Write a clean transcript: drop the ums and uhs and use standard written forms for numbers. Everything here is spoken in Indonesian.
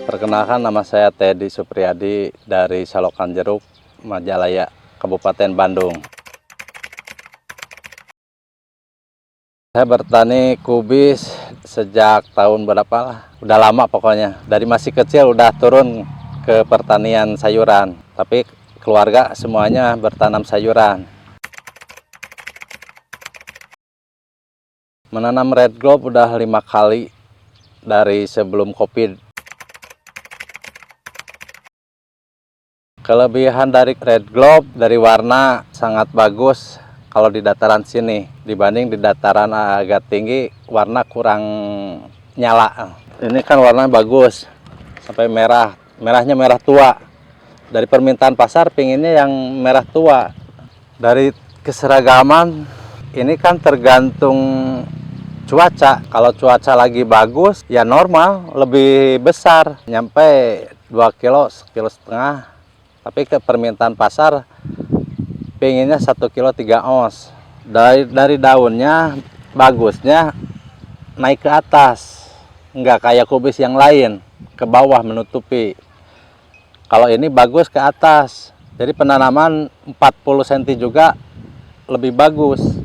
Perkenalkan, nama saya Teddy Supriyadi dari Salokan Jeruk, Majalaya, Kabupaten Bandung. Saya bertani kubis sejak tahun berapa lah, udah lama pokoknya. Dari masih kecil udah turun ke pertanian sayuran, tapi keluarga semuanya bertanam sayuran. Menanam red globe udah 5 kali dari sebelum COVID. Kelebihan dari red globe, dari warna sangat bagus kalau di dataran sini. Dibanding di dataran agak tinggi, warna kurang nyala. Ini kan warnanya bagus, sampai merah. Merahnya merah tua. Dari permintaan pasar, pinginnya yang merah tua. Dari keseragaman, ini kan tergantung cuaca. Kalau cuaca lagi bagus, ya normal, lebih besar. Nyampe 2 kilo, 1,5 kilo. Tapi ke permintaan pasar, pengennya 1 kilo 3 ons. Dari daunnya, bagusnya naik ke atas. Nggak kayak kubis yang lain, ke bawah menutupi. Kalau ini bagus ke atas. Jadi penanaman 40 cm juga lebih bagus.